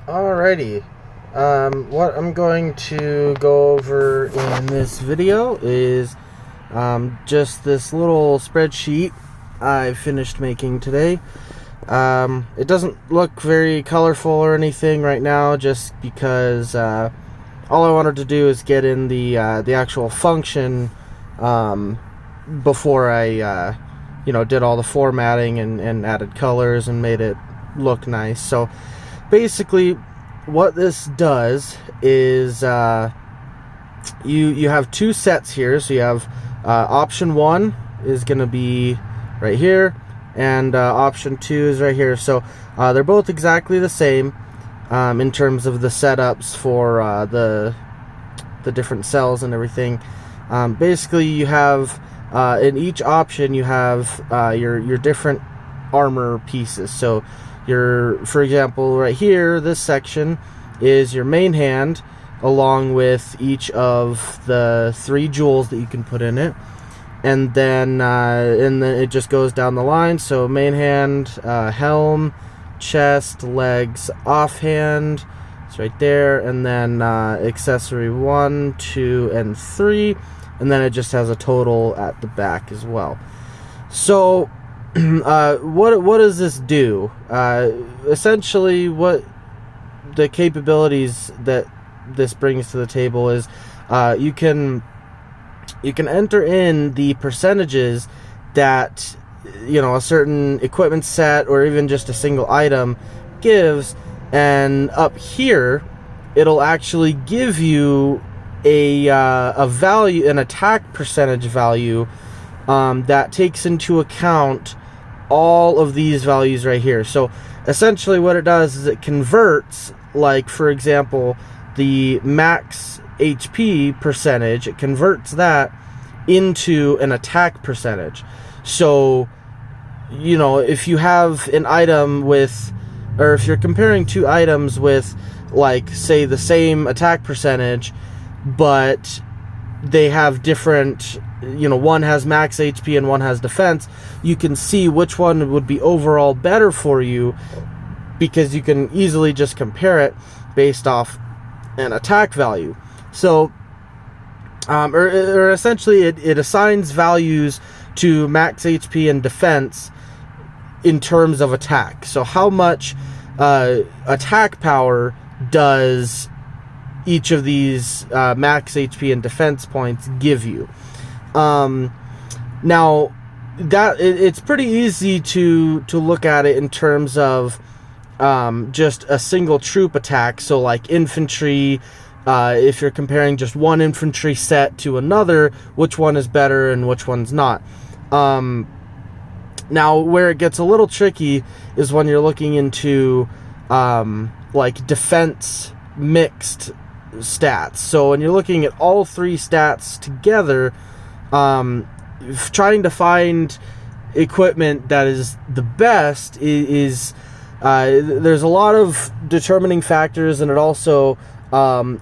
Alrighty. What I'm going to go over in this video is just this little spreadsheet I finished making today. It doesn't look very colorful or anything right now, just because all I wanted to do is get in the actual function before I did all the formatting and added colors and made it look nice. So basically what this does is you have two sets here. So you have option 1 is going to be right here, and option 2 is right here. So they're both exactly the same in terms of the setups for the different cells and everything. Basically you have in each option you have your different armor pieces. So for example, right here, this section is your main hand, along with each of the 3 jewels that you can put in it, and then it just goes down the line. So main hand, helm, chest, legs, offhand, it's right there, and then accessory 1, 2, and 3, and then it just has a total at the back as well. So what does this do? Essentially, what the capabilities that this brings to the table is you can enter in the percentages that a certain equipment set or even just a single item gives, and up here it'll actually give you a value, an attack percentage value that takes into account all of these values right here. So essentially what it does is it converts, like for example, the max HP percentage, it converts that into an attack percentage. So if you have an item with, or if you're comparing 2 items with, like, say, the same attack percentage, but they have different, one has max HP and one has defense, you can see which one would be overall better for you, because you can easily just compare it based off an attack value. So or essentially it assigns values to max HP and defense in terms of attack. So how much attack power does each of these max HP and defense points give you? Now that it's pretty easy to look at it in terms of just a single troop attack. So like infantry, if you're comparing just one infantry set to another, which one is better and which one's not. Now where it gets a little tricky is when you're looking into like defense mixed stats. So when you're looking at all 3 stats together, trying to find equipment that is the best is there's a lot of determining factors, and it also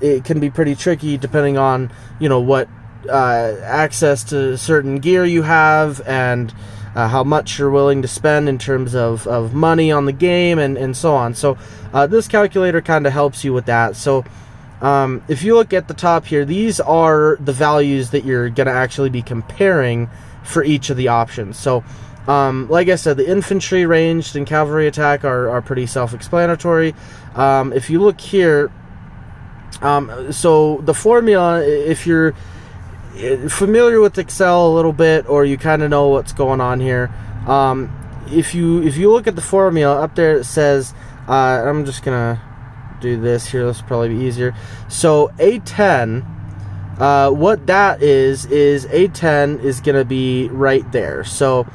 it can be pretty tricky depending on what access to certain gear you have, and how much you're willing to spend in terms of money on the game, and so on. So this calculator kind of helps you with that. So if you look at the top here, these are the values that you're going to actually be comparing for each of the options. So like I said, the infantry, ranged, and cavalry attack are pretty self-explanatory. If you look here, so the formula, if you're familiar with Excel a little bit, or you kind of know what's going on here, if you look at the formula up there, it says, I'm just gonna do this here, this will probably be easier. So A10, what that is A10 is gonna be right there. So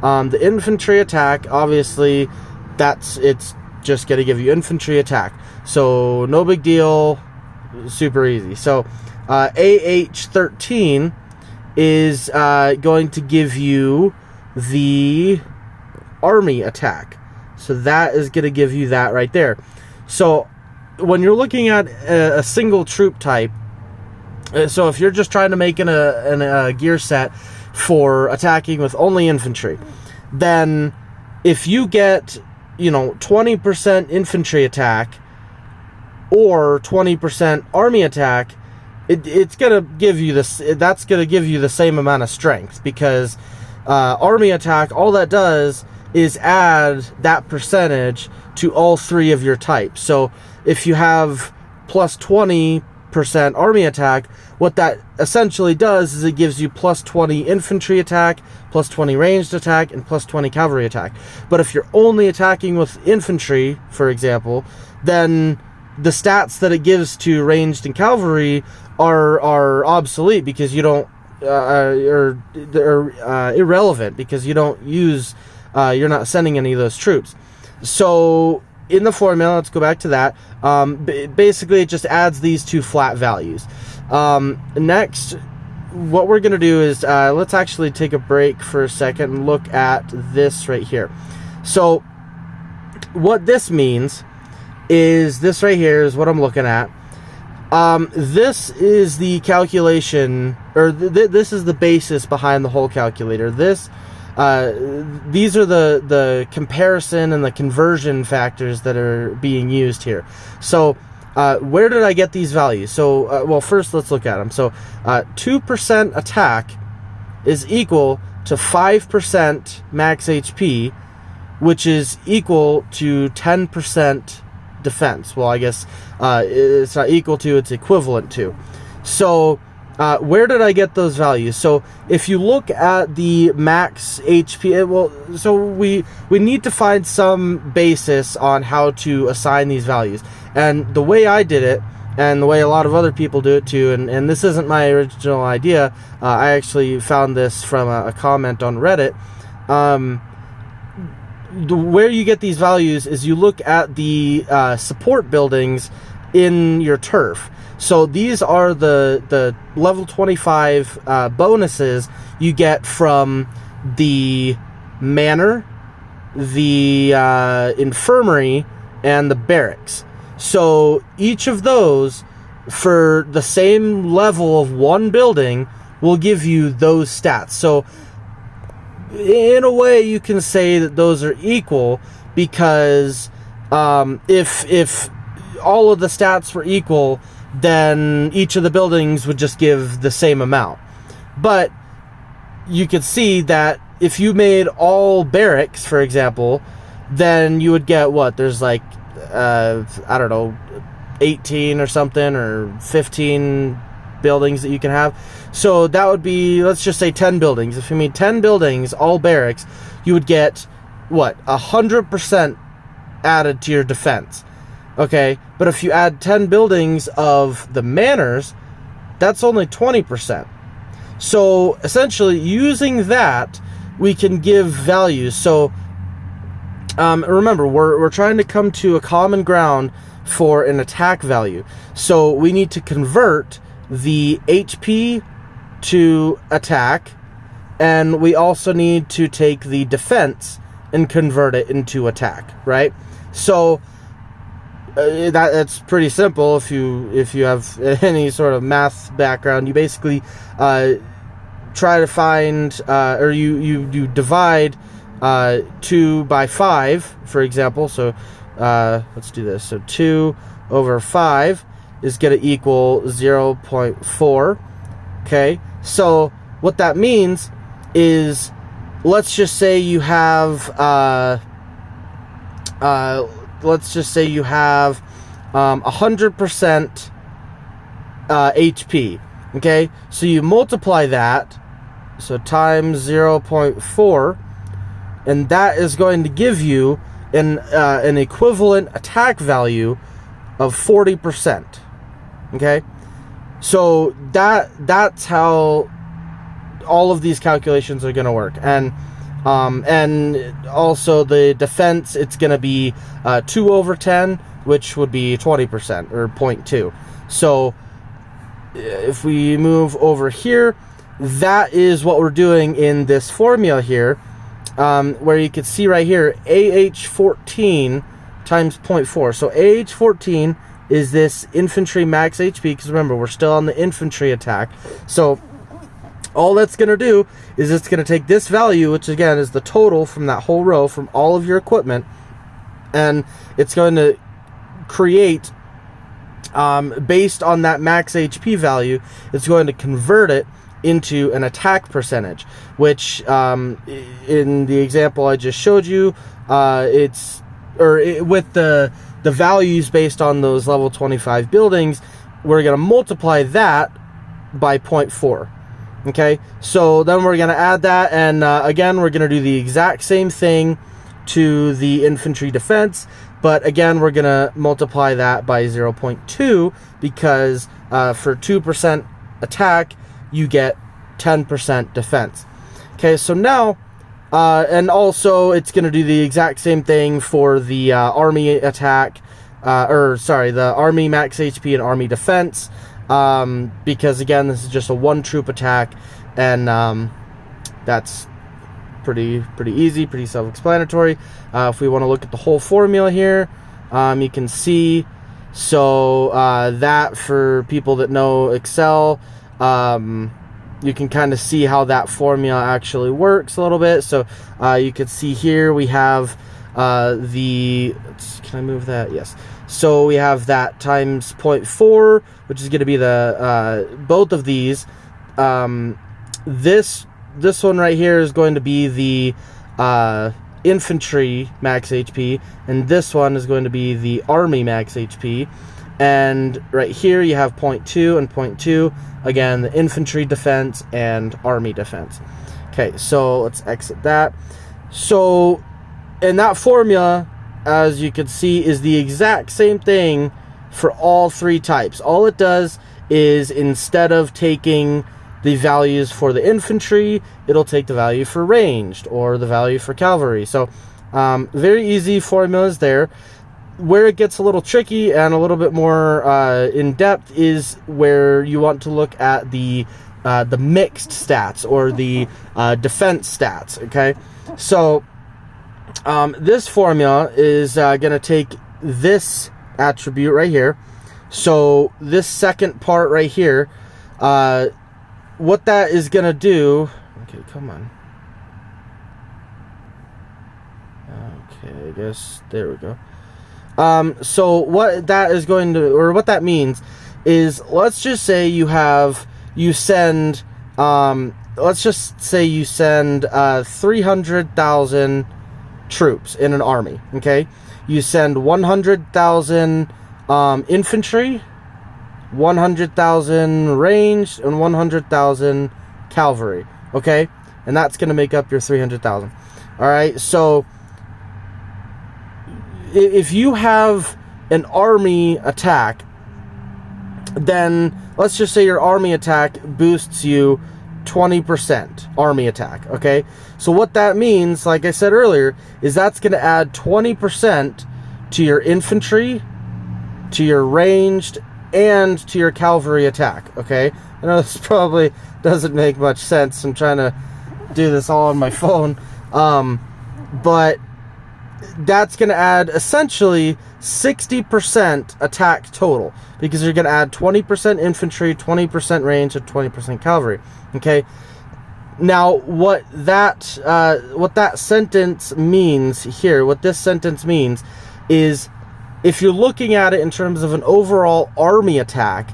the infantry attack, obviously it's just gonna give you infantry attack, so no big deal, super easy. So AH13 is going to give you the army attack, so that is going to give you that right there. So when you're looking at a single troop type, so if you're just trying to make a gear set for attacking with only infantry, then if you get 20% infantry attack or 20% army attack, it's gonna give you this. That's gonna give you the same amount of strength, because army attack, all that does is add that percentage to all three of your types. So if you have plus 20% army attack, what that essentially does is it gives you plus 20 infantry attack, plus 20 ranged attack, and plus 20 cavalry attack. But if you're only attacking with infantry, for example, then the stats that it gives to ranged and cavalry are obsolete, because you don't or they're irrelevant, because you don't use you're not sending any of those troops. So in the formula, let's go back to that. Basically, it just adds these two flat values. Next, what we're going to do is let's actually take a break for a second and look at this right here. So what this means is this right here is what I'm looking at. This is the calculation, or this is the basis behind the whole calculator. These are the comparison and the conversion factors that are being used here. So where did I get these values? So well, first let's look at them. So 2% attack is equal to 5% max HP, which is equal to 10% defense. Well, I guess it's not equal to, it's equivalent to. So where did I get those values? So if you look at the max HP, well, so we need to find some basis on how to assign these values. And the way I did it, and the way a lot of other people do it too, and this isn't my original idea, I actually found this from a comment on Reddit. Where you get these values is you look at the support buildings in your turf. So these are the level 25 bonuses you get from the manor, the infirmary, and the barracks. So each of those, for the same level of one building, will give you those stats. So in a way, you can say that those are equal, because if all of the stats were equal, then each of the buildings would just give the same amount. But you could see that if you made all barracks, for example, then you would get what? There's like, I don't know, 18 or something, or 15 buildings that you can have. So that would be, let's just say 10 buildings. If you made 10 buildings, all barracks, you would get, what, 100% added to your defense. Okay, but if you add 10 buildings of the manors, that's only 20%. So essentially, using that, we can give values. So remember, we're trying to come to a common ground for an attack value. So we need to convert the HP to attack, and we also need to take the defense and convert it into attack, right? So that's pretty simple. If you have any sort of math background, you basically try to find or you divide 2 by 5, for example. So let's do this. So 2 over 5 is going to equal 0.4. Okay, so what that means is, let's just say you have 100% HP. Okay, so you multiply that, so times 0.4, and that is going to give you an equivalent attack value of 40%. Okay, so that's how all of these calculations are going to work. And also the defense, it's going to be 2 over 10, which would be 20%, or 0.2. So if we move over here, that is what we're doing in this formula here, where you can see right here, AH14 times 0.4. So AH14 is this infantry max HP, because remember, we're still on the infantry attack. So all that's going to do is it's going to take this value, which again is the total from that whole row, from all of your equipment, and it's going to create based on that max HP value, it's going to convert it into an attack percentage, which in the example I just showed you, with the values based on those level 25 buildings, we're going to multiply that by 0.4. Okay, so then we're going to add that, and again, we're going to do the exact same thing to the infantry defense, but again, we're going to multiply that by 0.2, because for 2% attack, you get 10% defense. Okay, so now, and also it's going to do the exact same thing for the army attack, the army max HP and army defense, because again, this is just a 1 troop attack, and that's pretty easy, pretty self-explanatory. If we want to look at the whole formula here, you can see, so that for people that know Excel, you can kind of see how that formula actually works a little bit. So you can see here we have can I move that? Yes. So we have that times 0.4, which is going to be the both of these. This one right here is going to be the infantry max HP, and this one is going to be the army max HP. And right here you have 0.2 and 0.2, again, the infantry defense and army defense. Okay, so let's exit that. So, and that formula, as you can see, is the exact same thing for all 3 types. All it does is, instead of taking the values for the infantry, it'll take the value for ranged or the value for cavalry. So very easy formulas there. Where it gets a little tricky and a little bit more in depth is where you want to look at the mixed stats, or the defense stats. Okay, so this formula is going to take this attribute right here. So this second part right here, what that is going to do... Okay, come on. Okay, I guess... There we go. So what that is going to... Or what that means is, let's just say you send 300,000 troops in an army, okay? You send 100,000 infantry, 100,000 ranged, and 100,000 cavalry, okay? And that's going to make up your 300,000. All right, so if you have an army attack, then let's just say your army attack boosts you 20% army attack, okay? So what that means, like I said earlier, is that's going to add 20% to your infantry, to your ranged, and to your cavalry attack, okay? I know this probably doesn't make much sense. I'm trying to do this all on my phone, but that's going to add essentially 60% attack total, because you're going to add 20% infantry, 20% range, and 20% cavalry, okay? Now, what that sentence means here, what this sentence means is, if you're looking at it in terms of an overall army attack,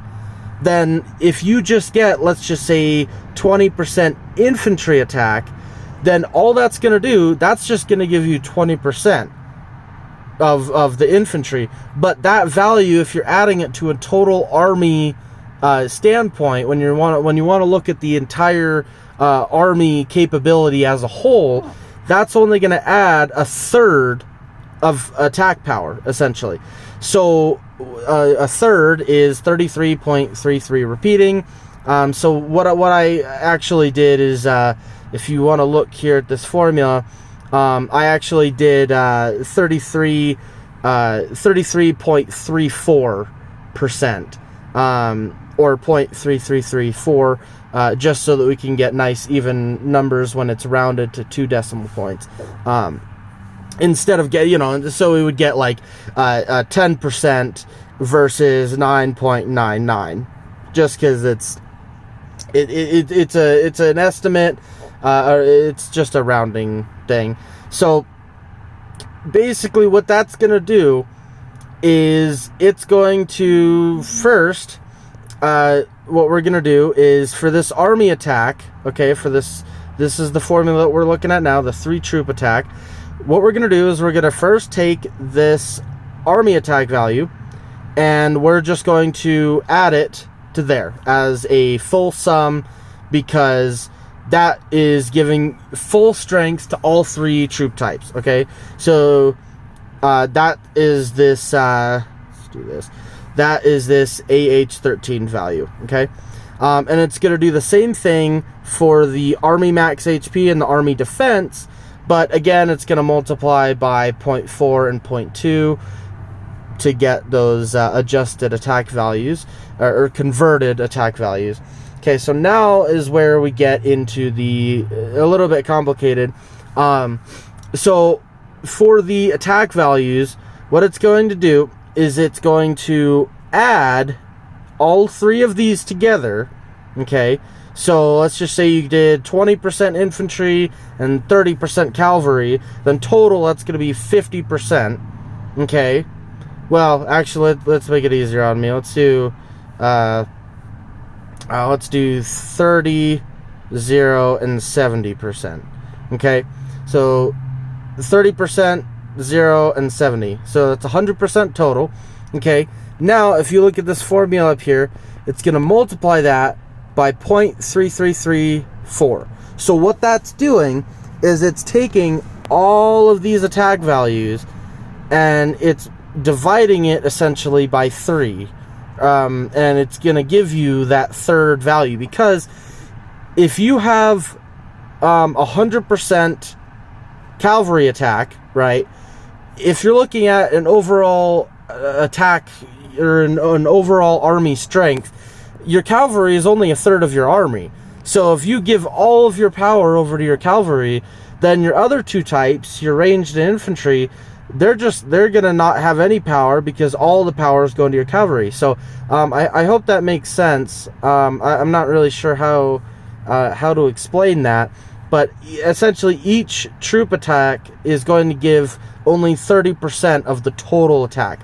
then if you just get, let's just say, 20% infantry attack, then all that's going to do, that's just going to give you 20% of the infantry. But that value, if you're adding it to a total army standpoint, when you want to look at the entire army capability as a whole, that's only going to add a third of attack power, essentially. So a third is 33.33 repeating. So what I actually did is, if you want to look here at this formula, I actually did 33.34%, or 0.3334, just so that we can get nice even numbers when it's rounded to 2 decimal points. Instead of so we would get like 10% versus 9.99, just because it's an estimate, or it's just a rounding thing. So basically, what that's gonna do is it's going to first, what we're going to do is for this army attack, okay, for this is the formula that we're looking at now, the 3 troop attack. What we're going to do is we're going to first take this army attack value, and we're just going to add it to there as a full sum, because that is giving full strength to all 3 troop types, okay? So that is this, let's do this. That is this AH13 value, okay? And it's going to do the same thing for the Army Max HP and the Army Defense, but again, it's going to multiply by 0.4 and 0.2 to get those adjusted attack values, or converted attack values. Okay, so now is where we get into a little bit complicated. So for the attack values, what it's going to do is it's going to add all 3 of these together, okay? So let's just say you did 20% infantry and 30% cavalry, then total that's going to be 50%, okay? Well, actually, let's make it easier on me. Let's do 30, 0, and 70%, okay? So 30%, 0, and 70. So that's 100% total. Okay. Now, if you look at this formula up here, it's going to multiply that by 0.3334. So what that's doing is it's taking all of these attack values and it's dividing it essentially by 3. And it's going to give you that third value, because if you have 100% cavalry attack, right? If you're looking at an overall attack or an overall army strength, your cavalry is only a third of your army. So if you give all of your power over to your cavalry, then your other 2 types, your ranged and infantry, they're gonna not have any power, because all the power is going to your cavalry. So I hope that makes sense. I'm not really sure how to explain that. But essentially, each troop attack is going to give only 30% of the total attack.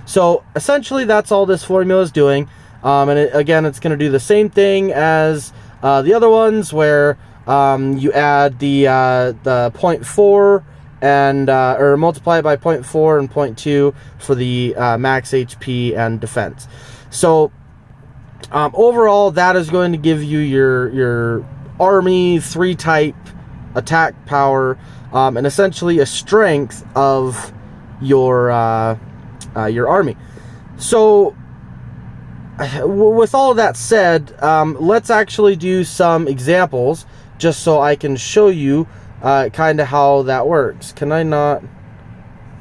So essentially, that's all this formula is doing. And again, it's going to do the same thing as the other ones, where you add the 0.4 and or multiply it by 0.4 and 0.2 for the max HP and defense. So overall, that is going to give you your army 3 type attack power, and essentially a strength of your army. So with all of that said, let's actually do some examples just so I can show you kind of how that works. Can I not?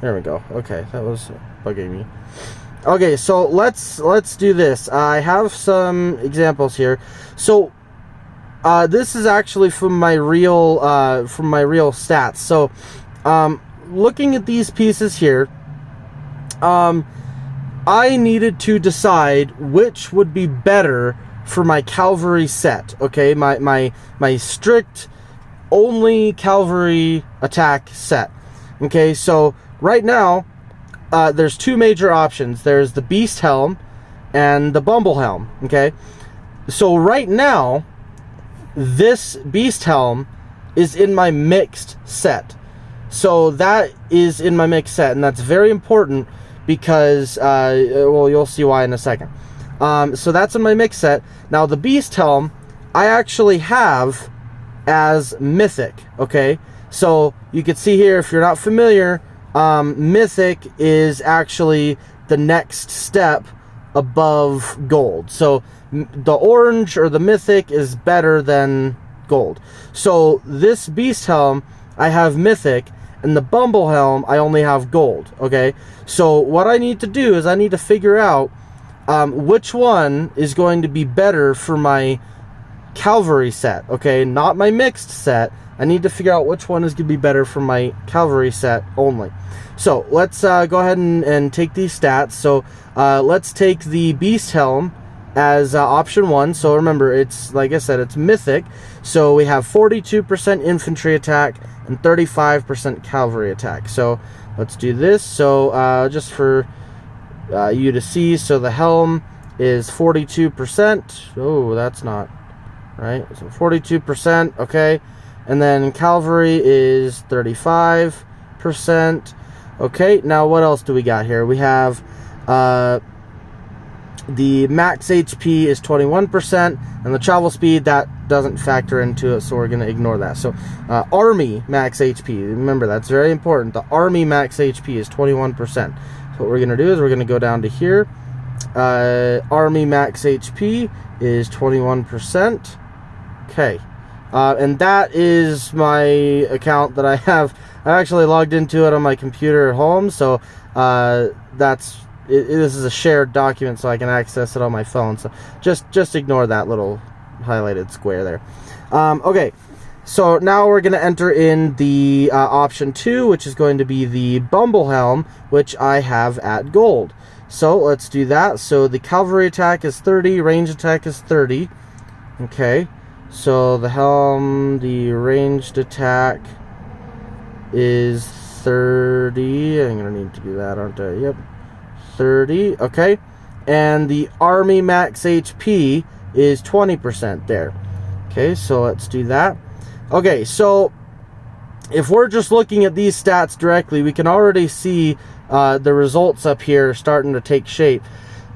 There we go. Okay, that was bugging me. Okay, so let's do this. I have some examples here. So this is actually from my real stats. So looking at these pieces here, I needed to decide which would be better for my cavalry set. Okay, my strict only cavalry attack set. Okay, so right now there's 2 major options. There's the Beast Helm and the Bumble Helm. Okay, so right now this Beast Helm is in my mixed set. So that is in my mixed set, and that's very important because, well, you'll see why in a second. So that's in my mix set. Now, the Beast Helm, I actually have as Mythic, okay? So you can see here, if you're not familiar, Mythic is actually the next step above Gold. So the orange or the Mythic is better than Gold. So this Beast Helm, I have Mythic, and the Bumble Helm, I only have Gold, okay? So what I need to do is I need to figure out which one is going to be better for my cavalry set, okay? Not my mixed set. I need to figure out which one is going to be better for my cavalry set only. So let's go ahead and take these stats. So let's take the Beast Helm as option 1. So remember, it's, like I said, it's Mythic. So we have 42% infantry attack and 35% cavalry attack. So let's do this. So just for U to C. So the helm is 42%. Oh, that's not right. So 42%. Okay. And then cavalry is 35%. Okay. Now what else do we got here? We have the max HP is 21%, and the travel speed, that doesn't factor into it, so we're going to ignore that. So Army max HP, remember that's very important. The Army max HP is 21%. So what we're going to do is we're going to go down to here. Army max HP is 21%. Okay. And that is my account that I have. I actually logged into it on my computer at home, so this is a shared document, so I can access it on my phone. So just ignore that little highlighted square there. Okay, so now we're going to enter in the option 2, which is going to be the Bumble Helm, which I have at gold. So let's do that. So the cavalry attack is 30, range attack is 30. Okay, so the helm, the ranged attack is 30. I'm going to need to do that, aren't I? Yep. 30. Okay. And the Army max HP is 20% there. Okay, so let's do that. Okay, so if we're just looking at these stats directly, we can already see the results up here starting to take shape.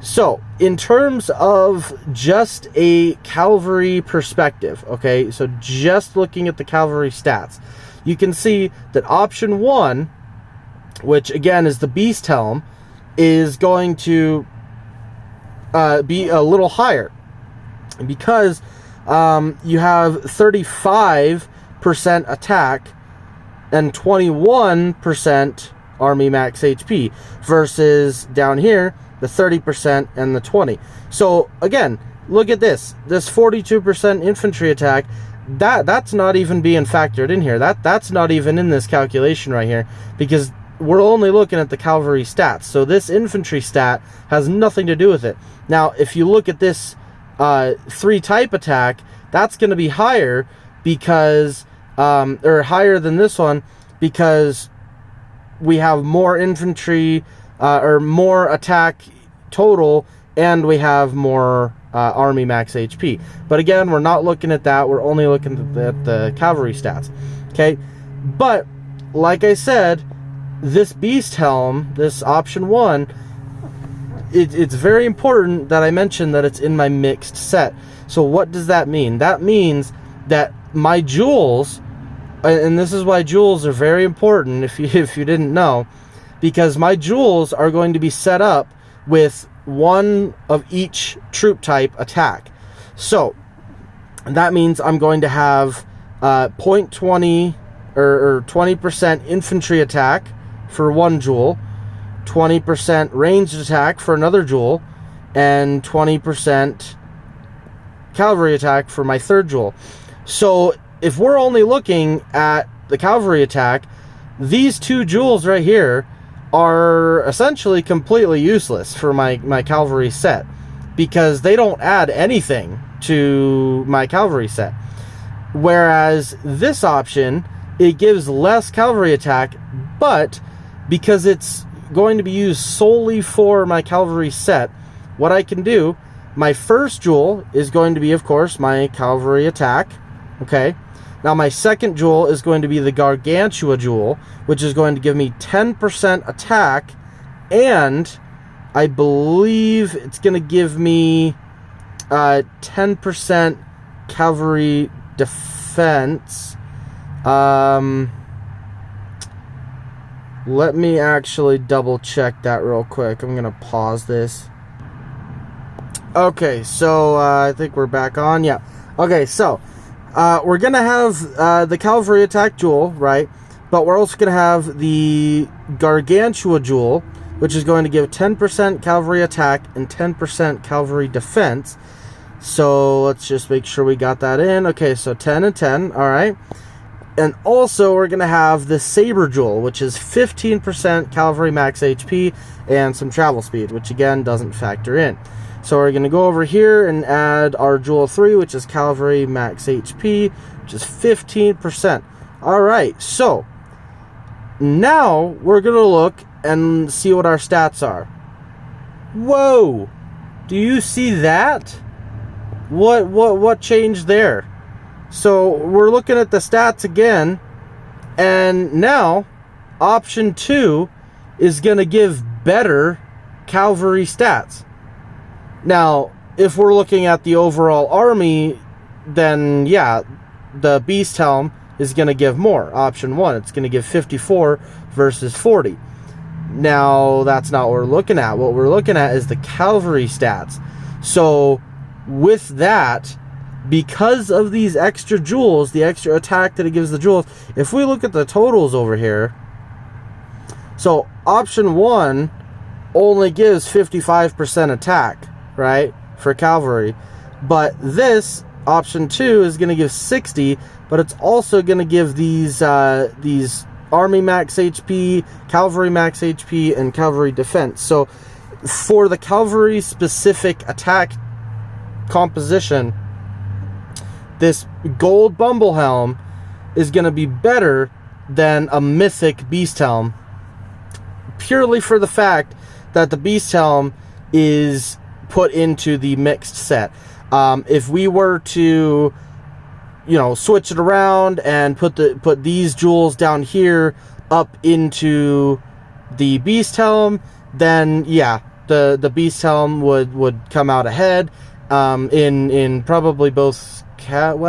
So in terms of just a cavalry perspective, okay, so just looking at the cavalry stats, you can see that option 1, which again is the Beast Helm, is going to be a little higher because you have 35% attack and 21% Army max HP versus down here the 30% and the 20. So again, look at this 42% infantry attack. That's not even being factored in here. That's not even in this calculation right here, because we're only looking at the cavalry stats. So this infantry stat has nothing to do with it. Now, if you look at this 3 type attack, that's going to be higher because, or higher than this one, because we have more infantry, or more attack total, and we have more Army max HP. But again, we're not looking at that. We're only looking at the cavalry stats. Okay? But, like I said, this Beast Helm, this option 1, it's very important that I mention that it's in my mixed set. So what does that mean? That means that my jewels, and this is why jewels are very important if you didn't know, because my jewels are going to be set up with one of each troop type attack. So that means I'm going to have 0.20 or 20% infantry attack for one jewel, 20% ranged attack for another jewel, and 20% cavalry attack for my third jewel. So if we're only looking at the cavalry attack, these 2 jewels right here are essentially completely useless for my cavalry set, because they don't add anything to my cavalry set. Whereas this option, it gives less cavalry attack, but because it's going to be used solely for my cavalry set, what I can do, my first jewel is going to be, of course, my cavalry attack. Okay. Now my second jewel is going to be the Gargantua jewel, which is going to give me 10% attack, and I believe it's going to give me 10% cavalry defense. Let me actually double check that real quick. I'm going to pause this. Okay, so I think we're back on. Yeah. Okay, so we're going to have the cavalry attack jewel, right? But we're also going to have the Gargantua jewel, which is going to give 10% cavalry attack and 10% cavalry defense. So let's just make sure we got that in. Okay, so 10 and 10. All right. And also, we're going to have the Saber Jewel, which is 15% cavalry max HP and some travel speed, which again doesn't factor in. So we're going to go over here and add our Jewel 3, which is cavalry max HP, which is 15%. All right, so now we're going to look and see what our stats are. Whoa! Do you see that? What changed there? So we're looking at the stats again, and now option 2 is going to give better cavalry stats. Now, if we're looking at the overall army, then yeah, the Beast Helm is going to give more. Option 1, it's going to give 54 versus 40. Now, that's not what we're looking at. What we're looking at is the cavalry stats. So, with that, because of these extra jewels, the extra attack that it gives the jewels, if we look at the totals over here, so option 1 only gives 55% attack, right, for cavalry. But this, option 2, is going to give 60, but it's also going to give these army max HP, cavalry max HP, and cavalry defense. So for the cavalry specific attack composition, this gold Bumble Helm is going to be better than a mythic Beast Helm, purely for the fact that the Beast Helm is put into the mixed set. If we were to, switch it around and put these jewels down here up into the Beast Helm, then yeah, the Beast Helm would come out ahead. In probably both it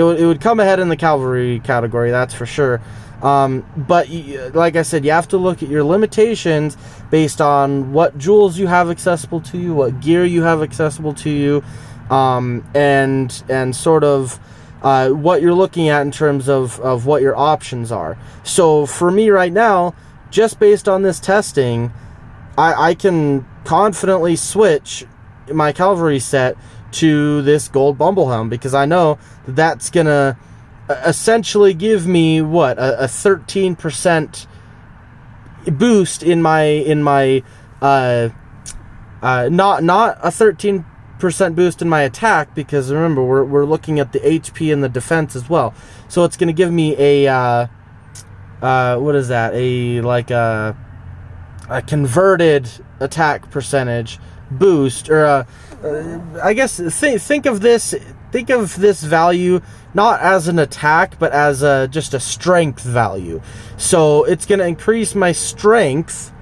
would come ahead in the cavalry category, that's for sure. But like I said, you have to look at your limitations based on what jewels you have accessible to you, what gear you have accessible to you, and sort of what you're looking at in terms of what your options are. So for me right now, just based on this testing, I can confidently switch my cavalry set to this gold Bumble Helm, because I know that's gonna essentially give me what, a 13% boost in my not a 13% boost in my attack, because remember we're looking at the HP and the defense as well. So it's going to give me a what is that, a converted attack percentage boost, or I guess think of this value not as an attack, but as just a strength value. So it's going to increase my strength,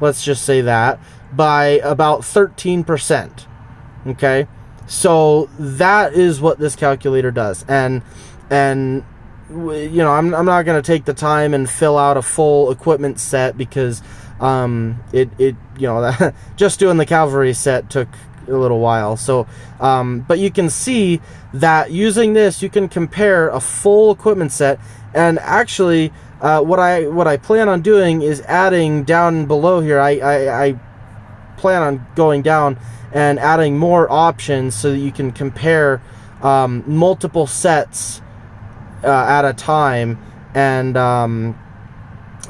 let's just say that, by about 13%. Okay, so that is what this calculator does, and I'm not going to take the time and fill out a full equipment set, because just doing the cavalry set took a little while. So but you can see that using this, you can compare a full equipment set. And actually what I plan on doing is adding down below here, I plan on going down and adding more options so that you can compare multiple sets at a time. And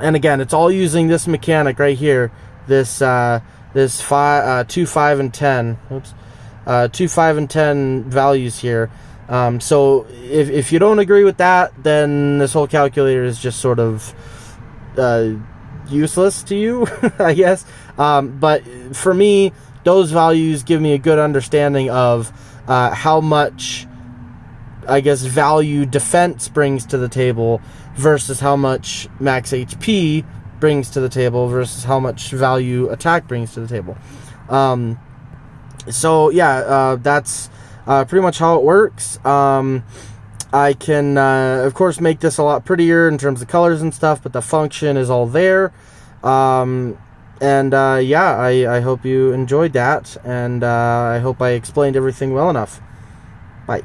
again, it's all using this mechanic right here, this 2, 5, and 10. Oops, 2, 5, and 10 values here. So if you don't agree with that, then this whole calculator is just sort of useless to you, I guess. But for me, those values give me a good understanding of how much, I guess, value defense brings to the table versus how much max HP brings to the table versus how much value attack brings to the table. So yeah, that's pretty much how it works. I can of course make this a lot prettier in terms of colors and stuff, but the function is all there. Yeah, I hope you enjoyed that, and I hope I explained everything well enough. Bye.